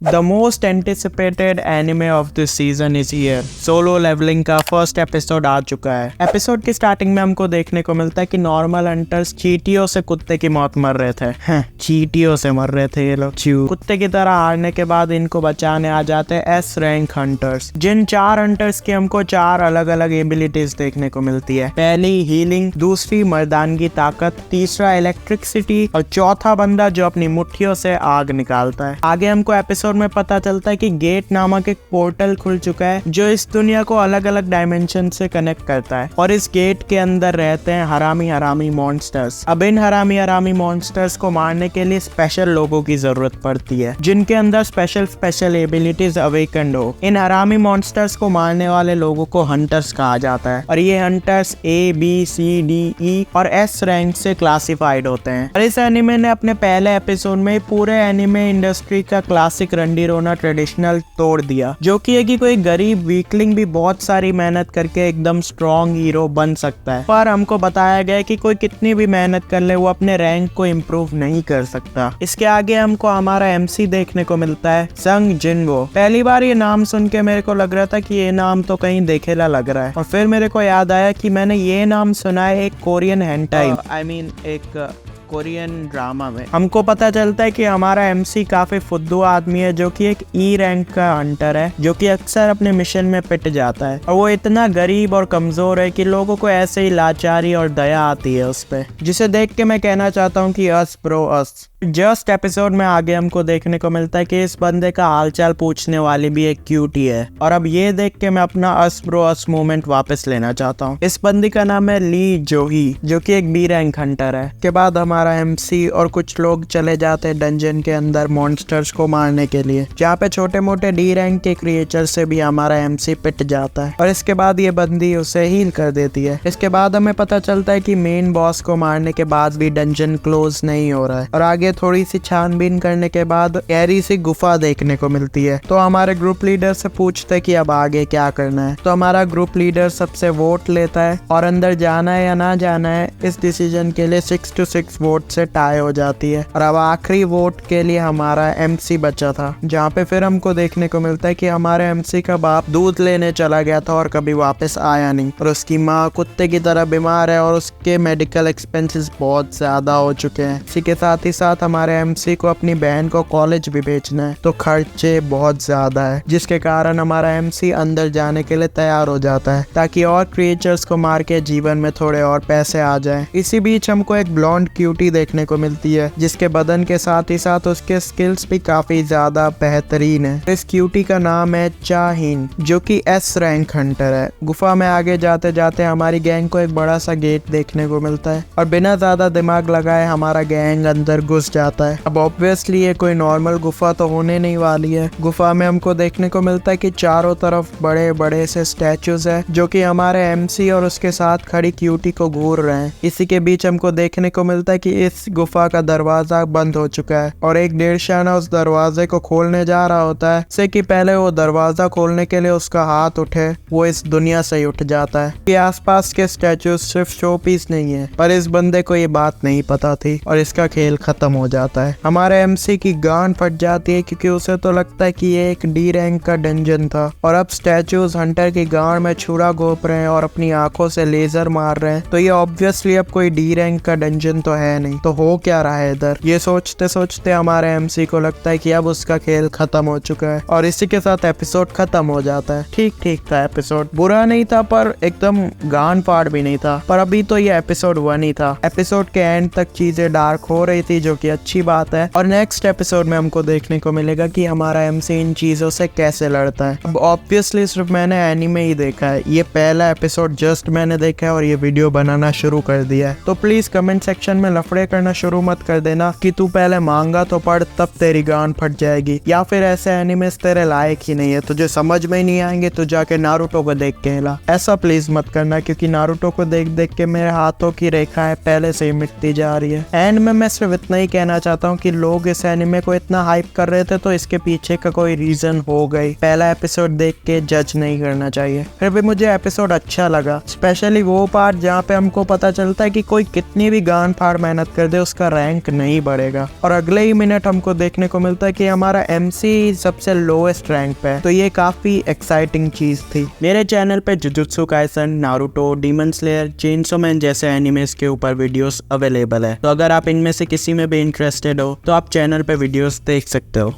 The most anticipated anime of this season is here. Solo Leveling का first episode आ चुका है। Episode की स्टार्टिंग में हमको देखने को मिलता है कि नॉर्मल हंटर्स चींटियों से कुत्ते की मौत मर रहे थे। चींटियों से मर रहे थे ये लोग। कुत्ते की तरह हारने के बाद इनको बचाने आ जाते हैं एस रैंक हंटर्स, जिन 4 हंटर्स की हमको 4 अलग अलग एबिलिटीज देखने को मिलती है। पहली हीलिंग, दूसरी मर्दानगी ताकत, तीसरा इलेक्ट्रिसिटी और चौथा बंदा जो अपनी मुट्ठियों से आग निकालता है। आगे हमको एपिसोड में पता चलता है कि गेट नामक एक पोर्टल खुल चुका है जो इस दुनिया को अलग अलग डायमेंशन से कनेक्ट करता है और इस गेट के अंदर रहते हैं हरामी मॉन्स्टर्स। अब इन हरामी मॉन्स्टर्स को मारने के लिए स्पेशल लोगों की जरूरत पड़ती है जिनके अंदर स्पेशल एबिलिटीज अवेकन्ड हो। इन हरामी मॉन्स्टर्स को मारने वाले लोगों को हंटर्स कहा जाता है और ये hunters A, B, C, D, E और S रैंक से क्लासिफाइड होते हैं। और इस एनिमे ने अपने पहले एपिसोड में पूरे एनिमे इंडस्ट्री का क्लासिक रंडी रोना ट्रेडिशनल तोड़ दिया, जो कि है कि कोई गरीब वीकलिंग भी बहुत सारी मेहनत करके एकदम स्ट्रॉन्ग हीरो बन सकता है। पर हमको बताया गया कि कोई कितनी भी मेहनत कर ले वो अपने रैंक को इम्प्रूव नहीं कर सकता। इसके आगे हमको हमारा MC देखने को मिलता है, संग जिनवो। पहली बार ये नाम सुन के मेरे को लग रहा था कि ये नाम तो कहीं देखेला लग रहा है और फिर मेरे को याद आया कि मैंने ये नाम सुना है एक कोरियन हेंटाई एक कोरियन ड्रामा में। हमको पता चलता है कि हमारा MC काफी फुद्दू आदमी है जो कि एक E रैंक का हंटर है जो कि अक्सर अपने मिशन में पिट जाता है और वो इतना गरीब और कमजोर है कि लोगों को ऐसे ही लाचारी और दया आती है उस पे, जिसे देख के मैं कहना चाहता हूँ कि अस ब्रो अस। जस्ट एपिसोड में आगे हमको देखने को मिलता है कि इस बंदे का हालचाल पूछने वाली भी एक क्यूटी है और अब ये देख के मैं अपना अस ब्रो अस मोमेंट वापस लेना चाहता हूँ। इस बंदी का नाम है ली जोही जो कि एक B रैंक हंटर है। के बाद हमारा MC और कुछ लोग चले जाते हैं डंजन के अंदर मॉन्स्टर्स को मारने के लिए, जहाँ पे छोटे मोटे D रैंक के क्रिएचर से भी हमारा MC पिट जाता है और इसके बाद ये बंदी उसे हील कर देती है। इसके बाद हमें पता चलता है कि मेन बॉस को मारने के बाद भी डंजन क्लोज नहीं हो रहा है और आगे थोड़ी सी छानबीन करने के बाद गहरी सी गुफा देखने को मिलती है। तो हमारे ग्रुप लीडर से पूछते कि अब आगे क्या करना है। तो हमारा ग्रुप लीडर सबसे वोट लेता है और अंदर जाना है या ना जाना है इस डिसीजन के लिए 6-6 वोट से टाई हो जाती है और अब आखिरी वोट के लिए हमारा MC बचा था, जहाँ पे फिर हमको देखने को मिलता है कि हमारे MC का बाप दूध लेने चला गया था और कभी वापस आया नहीं और उसकी माँ कुत्ते की तरह बीमार है और उसके मेडिकल एक्सपेंसेस बहुत ज्यादा हो चुके हैं। इसी के साथ ही साथ हमारे MC को अपनी बहन को कॉलेज भी भेजना है तो खर्चे बहुत ज्यादा है, जिसके कारण हमारा MC अंदर जाने के लिए तैयार हो जाता है ताकि और क्रिएचर्स को मार के जीवन में थोड़े और पैसे आ जाएं। इसी बीच हमको एक ब्लॉन्ड क्यूटी देखने को मिलती है जिसके बदन के साथ ही साथ उसके स्किल्स भी काफी ज्यादा बेहतरीन है। इस क्यूटी का नाम है चाहीन जो कि S रैंक हंटर है। गुफा में आगे जाते जाते हमारी गैंग को एक बड़ा सा गेट देखने को मिलता है और बिना ज्यादा दिमाग लगाए हमारा गैंग अंदर घुस जाता है। अब ऑब्वियसली ये कोई नॉर्मल गुफा तो होने नहीं वाली है। गुफा में हमको देखने को मिलता है कि चारों तरफ बड़े बड़े से स्टैचूज है जो कि हमारे MC और उसके साथ खड़ी क्यूटी को घूर रहे हैं। इसी के बीच हमको देखने को मिलता है कि इस गुफा का दरवाजा बंद हो चुका है और एक डेढ़शाना उस दरवाजे को खोलने जा रहा होता है। से कि पहले वो दरवाजा खोलने के लिए उसका हाथ उठे वो इस दुनिया से ही उठ जाता है। ये आसपास के स्टैचूज सिर्फ शो पीस नहीं है, पर इस बंदे को ये बात नहीं पता थी और इसका खेल खत्म हो जाता है। हमारे MC की गांड फट जाती है क्योंकि उसे तो लगता है कि ये एक D रैंक का डंजन था और अब स्टैचूज हंटर की गांड में छुरा घोंप रहे हैं और अपनी आंखों से लेजर मार रहे हैं। तो ये ऑब्वियसली अब कोई D रैंक का डंजन तो है नहीं, तो हो क्या रहा है इधर। ये सोचते सोचते हमारे MC को लगता है कि अब उसका खेल खत्म हो चुका है और इसी के साथ एपिसोड खत्म हो जाता है। ठीक था एपिसोड, बुरा नहीं था पर एकदम गांड फाड़ भी नहीं था। पर अभी तो ये एपिसोड 1 ही था। एपिसोड के एंड तक चीजें डार्क हो रही थी जो कि अच्छी बात है और नेक्स्ट एपिसोड में हमको देखने को मिलेगा कि हमारा MC इन चीजों से कैसे लड़ता है। अब ऑब्वियसली सिर्फ मैंने एनीमे ही देखा है, ये पहला एपिसोड जस्ट मैंने देखा है और ये वीडियो बनाना शुरू कर दिया है। तो प्लीज कमेंट सेक्शन में लफड़े करना शुरू मत कर देना कि तू पहले मांगा तो पढ़ तब तेरी गांड फट जाएगी, या फिर ऐसे एनिमेस तेरे लायक ही नहीं है, तुझे समझ में ही नहीं आएंगे तो जाके नारुतो को देख के हिला। ऐसा प्लीज मत करना क्योंकि नारुतो को देख देख के मेरे हाथों की रेखाएं पहले से ही मिटती जा रही है। एंड में मैं सिर्फ इतना ही कहना चाहता हूँ कि लोग इस एनिमे को इतना हाइप कर रहे थे तो इसके पीछे का कोई रीजन हो गई। पहला एपिसोड देख के जज नहीं करना चाहिए। फिर भी मुझे एपिसोड अच्छा लगा, स्पेशली वो पार्ट जहाँ पे हमको पता चलता है कि कोई कितनी भी गान फाड़ मेहनत कर दे उसका रैंक नहीं बढ़ेगा, और अगले ही मिनट हमको देखने को मिलता है कि हमारा MC सबसे लोएस्ट रैंक पे है। तो ये काफी एक्साइटिंग चीज थी। मेरे चैनल पे jujutsu Kaisen, Naruto, demon slayer, chainsaw man जैसे एनिमेस के ऊपर वीडियोस अवेलेबल है। तो अगर आप इनमें से किसी में भी इंटरेस्टेड हो तो आप चैनल पे वीडियोस देख सकते हो।